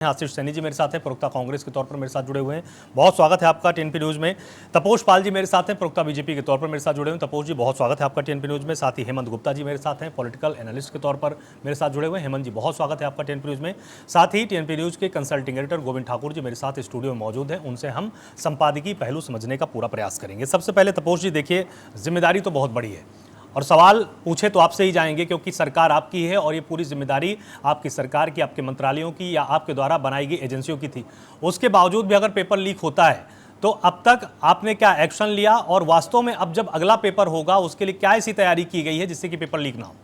आशीष सैनी जी मेरे साथ हैं, प्रवक्ता कांग्रेस के तौर पर मेरे साथ जुड़े हुए हैं। बहुत स्वागत है आपका टीएनपी न्यूज में। तपोष पाल जी मेरे साथ हैं, प्रवक्ता बीजेपी के तौर पर मेरे साथ जुड़े हुए हैं। तपोष जी बहुत स्वागत है आपका टीएनपी न्यूज में। साथ ही हेमंत गुप्ता जी मेरे साथ हैं, पॉलिटिकल एनालिस्ट के तौर पर मेरे साथ जुड़े हुए हैं। हेमंत जी बहुत स्वागत है आपका टीएनपी न्यूज में। साथ ही टीएनपी न्यूज के कंसल्टिंग एडिटर गोविंद ठाकुर जी मेरे साथ स्टूडियो में मौजूद हैं। उनसे हम संपादकीय पहलू समझने का पूरा प्रयास करेंगे। सबसे पहले तपोष जी, देखिए जिम्मेदारी तो बहुत बड़ी है और सवाल पूछे तो आपसे ही जाएंगे, क्योंकि सरकार आपकी है और ये पूरी जिम्मेदारी आपकी सरकार की, आपके मंत्रालयों की या आपके द्वारा बनाई गई एजेंसियों की थी। उसके बावजूद भी अगर पेपर लीक होता है तो अब तक आपने क्या एक्शन लिया, और वास्तव में अब जब अगला पेपर होगा उसके लिए क्या ऐसी तैयारी की गई है जिससे कि पेपर लीक ना हो?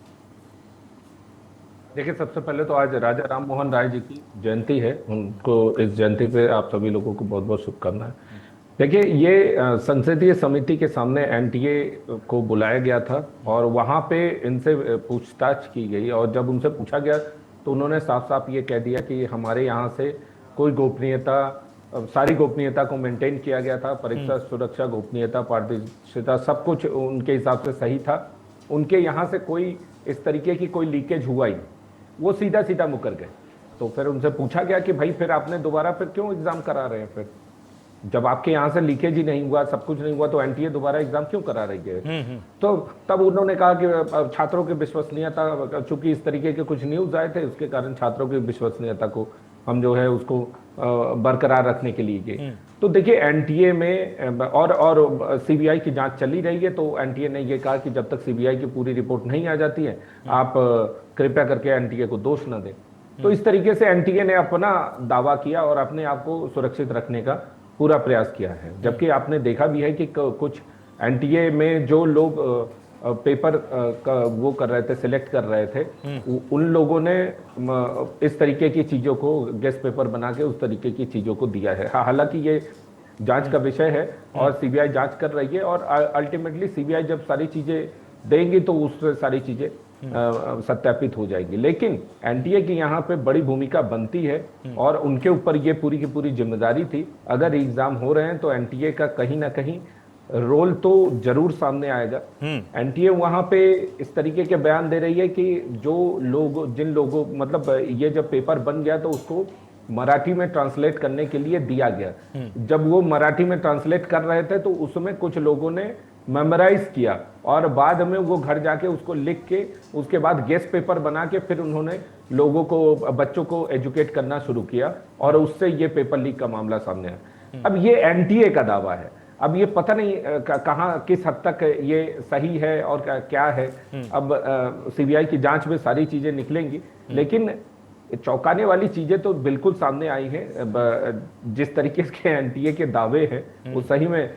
देखिए, सबसे पहले तो आज राजा राम मोहन राय जी की जयंती है। उनको इस जयंती पे आप सभी लोगों को बहुत बहुत शुभकामनाएं। देखिए, ये संसदीय समिति के सामने एनटीए को बुलाया गया था और वहां पे इनसे पूछताछ की गई, और जब उनसे पूछा गया तो उन्होंने साफ साफ ये कह दिया कि हमारे यहाँ से कोई गोपनीयता, सारी गोपनीयता को मेंटेन किया गया था। परीक्षा सुरक्षा, गोपनीयता, पारदर्शिता, सब कुछ उनके हिसाब से सही था। उनके यहाँ से कोई इस तरीके की कोई लीकेज हुआ ही नहीं। वो सीधा सीधा मुकर गए। तो फिर उनसे पूछा गया कि भाई फिर आपने दोबारा फिर क्यों एग्जाम करा रहे हैं? फिर जब आपके यहाँ से लीकेज ही नहीं हुआ, सब कुछ नहीं हुआ, तो एनटीए दोबारा एग्जाम क्यों करा रही है? तो तब उन्होंने कहा कि छात्रों की विश्वसनीयता, चूंकि इस तरीके के कुछ न्यूज आए थे, उसके कारण छात्रों की विश्वसनीयता को हम जो है उसको बरकरार रखने के लिए गए। तो देखिए, एनटीए में और सीबीआई की जांच चली रही है। तो एनटीए ने ये कहा कि जब तक सीबीआई की पूरी रिपोर्ट नहीं आ जाती है, आप कृपया करके एनटीए को दोष न दें। तो इस तरीके से एनटीए ने अपना दावा किया और अपने आप को सुरक्षित रखने का पूरा प्रयास किया है। जबकि आपने देखा भी है कि कुछ एनटीए में जो लोग पेपर का वो कर रहे थे, सिलेक्ट कर रहे थे, उन लोगों ने इस तरीके की चीजों को गेस्ट पेपर बना के उस तरीके की चीजों को दिया है। हालांकि ये जांच का विषय है और सीबीआई जांच कर रही है, और अल्टीमेटली सीबीआई जब सारी चीजें देंगी तो उससे सारी चीजें सत्यापित हो जाएगी। लेकिन एनटीए की यहाँ पे बड़ी भूमिका बनती है और उनके ऊपर ये पूरी की पूरी जिम्मेदारी थी। अगर एग्जाम हो रहे हैं तो एनटीए का कहीं ना कहीं रोल तो जरूर सामने आएगा। एनटीए वहां पे इस तरीके के बयान दे रही है कि जो लोग, जिन लोगों, मतलब ये जब पेपर बन गया तो उसको मराठी में ट्रांसलेट करने के लिए दिया गया। जब वो मराठी में ट्रांसलेट कर रहे थे तो उसमें कुछ लोगों ने मेमोराइज किया और बाद में वो घर जाके उसको लिख के उसके बाद गेस्ट पेपर बना के फिर उन्होंने लोगों को, बच्चों को एजुकेट करना शुरू किया, और उससे ये पेपर लीक का मामला सामने आया। अब ये एनटीए का दावा है। अब ये पता नहीं कहाँ, किस हद तक ये सही है और क्या है। अब सीबीआई की जांच में सारी चीजें निकलेंगी, लेकिन चौंकाने वाली चीजें तो बिल्कुल सामने आई हैं। जिस तरीके के एनटीए के दावे हैं वो सही में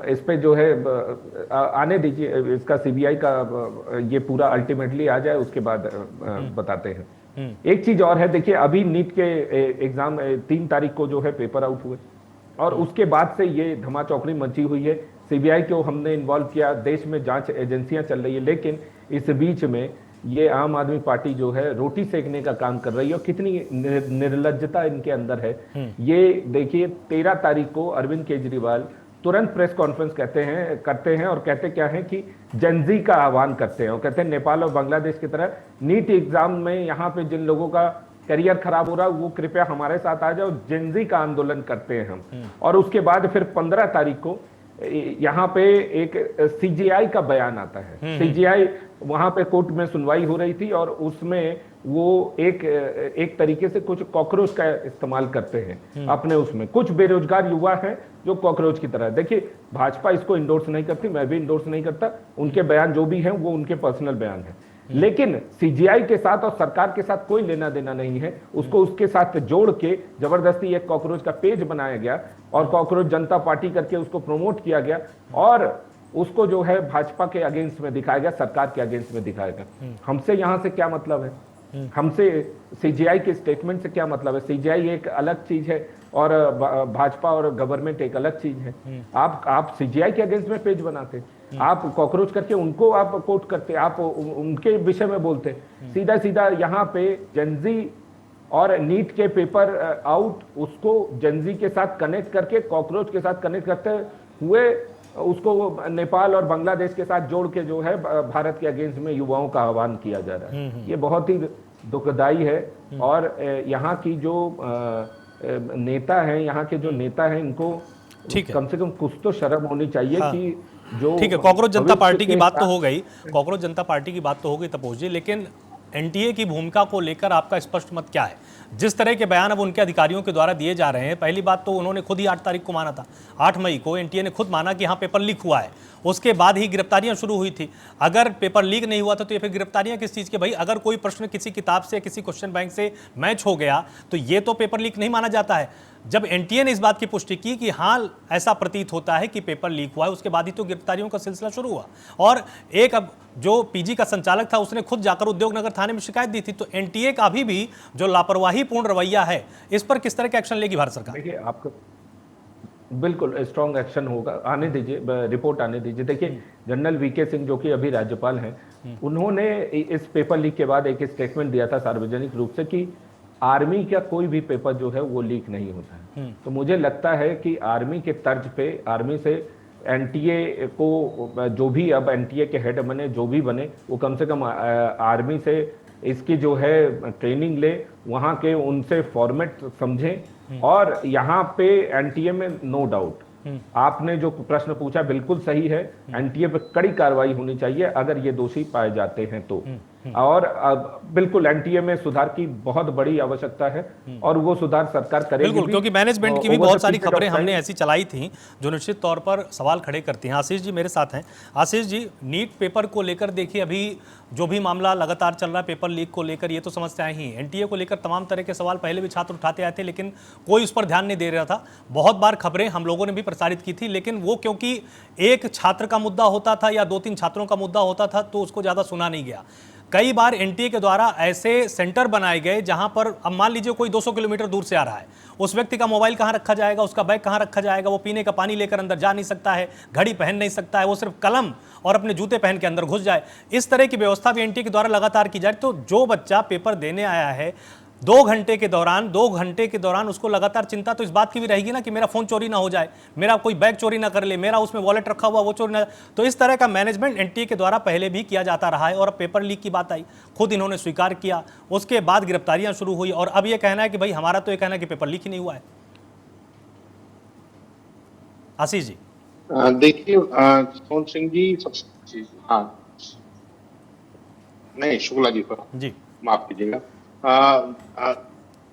इस पे जो है आने दीजिए, इसका सीबीआई का ये पूरा अल्टीमेटली आ जाए, उसके बाद बताते हैं। एक चीज और है, देखिए अभी नीट के एग्जाम 3 तारीख को जो है पेपर आउट हुए, और उसके बाद से ये धमाचौकड़ी मची हुई है। सीबीआई को हमने इन्वॉल्व किया, देश में जांच एजेंसियां चल रही है, लेकिन इस बीच में ये आम आदमी पार्टी जो है रोटी सेकने का काम कर रही है। और कितनी निर्लज्जता इनके अंदर है ये देखिए। 13 तारीख को अरविंद केजरीवाल तुरंत प्रेस कॉन्फ्रेंस करते हैं और कहते क्या है कि जनजी का आह्वान करते हैं, और कहते हैं नेपाल और बांग्लादेश की तरह नीट एग्जाम में यहाँ पे जिन लोगों का करियर खराब हो रहा है वो कृपया हमारे साथ आ जाओ, जेनजी का आंदोलन करते हैं हम। और उसके बाद फिर 15 तारीख को यहाँ पे एक सीजीआई का बयान आता है। सीजीआई वहां पे कोर्ट में सुनवाई हो रही थी और उसमें वो एक तरीके से कुछ कॉकरोच का इस्तेमाल करते हैं अपने उसमें। कुछ बेरोजगार युवा हैं जो कॉकरोच की तरह। देखिए, भाजपा इसको इंडोर्स नहीं करती, मैं भी इंडोर्स नहीं करता। उनके बयान जो भी हैं वो उनके पर्सनल बयान है, लेकिन सीजीआई के साथ और सरकार के साथ कोई लेना देना नहीं है। उसको उसके साथ जोड़ के जबरदस्ती एक कॉकरोच का पेज बनाया गया और कॉकरोच जनता पार्टी करके उसको प्रमोट किया गया, और उसको जो है भाजपा के अगेंस्ट में दिखाया गया, सरकार के अगेंस्ट में दिखाया गया। हमसे यहां से क्या मतलब है? हमसे सीजीआई के स्टेटमेंट से क्या मतलब है? सीजीआई एक अलग चीज है और भाजपा और गवर्नमेंट एक अलग चीज है। आप सीजीआई के अगेंस्ट में पेज बनाते, आप कॉकरोच करके उनको आप कोट करते, आप उनके विषय में बोलते। सीधा सीधा यहाँ पे जनजी और नीट के पेपर आउट, उसको जनजी के साथ कनेक्ट करके, कॉकरोच के साथ कनेक्ट करते हुए उसको नेपाल और बांग्लादेश के साथ जोड़ के जो है भारत के अगेंस्ट में युवाओं का आह्वान किया जा रहा है। ये बहुत ही दुखदाई है। और यहाँ की जो नेता है, यहाँ के जो नेता हैं, इनको ठीक है। कम से कम कुछ तो शर्म होनी चाहिए हाँ। कि जो ठीक है, कॉकरोच जनता भविष्य पार्टी की के बात तो हो गई, कॉकरोच जनता पार्टी की बात तो हो गई तपोश जी, लेकिन एनटीए की भूमिका को लेकर आपका स्पष्ट मत क्या है? जिस तरह के बयान अब उनके अधिकारियों के द्वारा दिए जा रहे हैं, पहली बात तो उन्होंने खुद ही 8 तारीख को माना था, 8 मई को एनटीए ने खुद माना कि हाँ पेपर लीक हुआ है, उसके बाद ही गिरफ्तारियां शुरू हुई थी। अगर पेपर लीक नहीं हुआ था तो ये फिर गिरफ्तारियां किस चीज़ के? भाई अगर कोई प्रश्न किसी किताब से, किसी क्वेश्चन बैंक से मैच हो गया तो ये तो पेपर लीक नहीं माना जाता है। जब एनटीए ने इस बात की पुष्टि की कि हाँ ऐसा प्रतीत होता है कि पेपर लीक हुआ है, उसके बाद ही तो गिरफ्तारियों का सिलसिला शुरू हुआ। और एक अब जो पीजी का संचालक था उसने खुद जाकर उद्योगनगर थाने में शिकायत दी थी। तो एनटीए का अभी भी जो लापरवाही पूर्ण रवैया है, इस पर किस तरह का एक्शन लेगी भारत सरकार? देखिए, आपको बिल्कुल स्ट्रॉन्ग एक्शन होगा, आने दीजिए, रिपोर्ट आने दीजिए। देखिए, जनरल वीके सिंह जो कि अभी राज्यपाल हैं, उन्होंने इस पेपर लीक के बाद एक स्टेटमेंट दिया था सार्वजनिक रूप से कि आर्मी का कोई भी पेपर जो है वो लीक नहीं होता है। तो मुझे लगता है कि आर्मी के तर्ज पे, आर्मी से एनटीए को, जो भी अब एनटीए के हेड बने, जो भी बने, वो कम से कम आर्मी से इसकी जो है ट्रेनिंग ले, वहाँ के उनसे फॉर्मेट समझें। और यहाँ पे एनटीए में नो डाउट, आपने जो प्रश्न पूछा बिल्कुल सही है, एनटीए पे कड़ी कार्रवाई होनी चाहिए अगर ये दोषी पाए जाते हैं तो। और बिल्कुल एनटीए में सुधार की बहुत बड़ी आवश्यकता है और वो सुधार सरकार करेगी बिल्कुल, भी। क्योंकि मैनेजमेंट की भी Over बहुत the सारी period of खबरें time, हमने ऐसी चलाई थी जो निश्चित तौर पर सवाल खड़े करती हैं। आशीष जी मेरे साथ हैं। आशीष जी, नीट पेपर को लेकर देखिए अभी जो भी मामला लगातार चल रहा है पेपर लीक को लेकर, ये तो समझते आए ही, एनटीए को लेकर तमाम तरह के सवाल पहले भी छात्र उठाते आए थे, लेकिन कोई उस पर ध्यान नहीं दे रहा था। बहुत बार खबरें हम लोगों ने भी प्रसारित की थी, लेकिन वो क्योंकि एक छात्र का मुद्दा होता था या 2-3 छात्रों का मुद्दा होता था तो उसको ज़्यादा सुना नहीं गया। कई बार एनटीए के द्वारा ऐसे सेंटर बनाए गए जहां पर अब मान लीजिए कोई 200 किलोमीटर दूर से आ रहा है, उस व्यक्ति का मोबाइल कहां रखा जाएगा, उसका बैग कहां रखा जाएगा, वो पीने का पानी लेकर अंदर जा नहीं सकता है, घड़ी पहन नहीं सकता है, वो सिर्फ कलम और अपने जूते पहन के अंदर घुस जाए। इस तरह की व्यवस्था भी एनटीए के द्वारा लगातार की जाए। तो जो बच्चा पेपर देने आया है 2 घंटे के दौरान उसको लगातार चिंता तो इस बात की भी रहेगी ना कि मेरा फोन चोरी ना हो जाए, मेरा कोई बैग चोरी ना कर ले, मेरा उसमें वॉलेट रखा हुआ वो चोरी ना। तो इस तरह का मैनेजमेंट एनटीए के द्वारा पहले भी किया जाता रहा है। और अब पेपर लीक की बात आई, खुद इन्होंने स्वीकार किया, उसके बाद गिरफ्तारियां शुरू हुई और अब ये कहना है कि भाई हमारा तो ये कहना है कि पेपर लीक ही नहीं हुआ है। आशीष जी। देखिए सोन सिंह जी, हाँ, नहीं शुक्ला जी पर जी माफ कीजिएगा।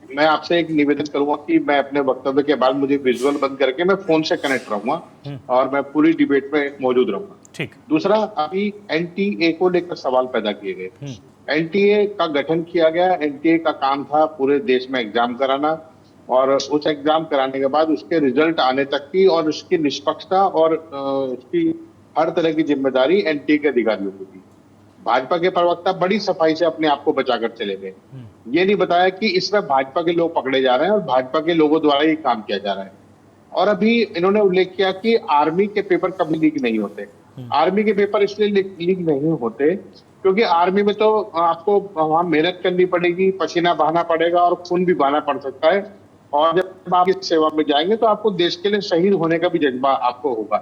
मैं आपसे एक निवेदन करूंगा कि मैं अपने वक्तव्य के बाद मुझे विजुअल बंद करके मैं फोन से कनेक्ट रहूंगा और मैं पूरी डिबेट में मौजूद रहूंगा। ठीक। दूसरा, अभी एनटीए को लेकर सवाल पैदा किए गए। एनटीए का गठन किया गया, एनटीए का काम था पूरे देश में एग्जाम कराना और उस एग्जाम कराने के बाद उसके रिजल्ट आने तक की और उसकी निष्पक्षता और उसकी हर तरह की जिम्मेदारी एनटीए के अधिकारियों की थी। भाजपा के प्रवक्ता बड़ी सफाई से अपने आप को बचाकर चले गए। ये नहीं बताया कि इसमें भाजपा के लोग पकड़े जा रहे हैं और भाजपा के लोगों द्वारा ये काम किया जा रहा है। और अभी इन्होंने उल्लेख किया कि आर्मी के पेपर कभी लीक नहीं होते। आर्मी के पेपर इसलिए लीक नहीं होते क्योंकि आर्मी में तो आपको वहां मेहनत करनी पड़ेगी, पसीना बहाना पड़ेगा और खून भी बहाना पड़ सकता है। और जब आप इस सेवा में जाएंगे तो आपको देश के लिए शहीद होने का भी जज्बा आपको होगा।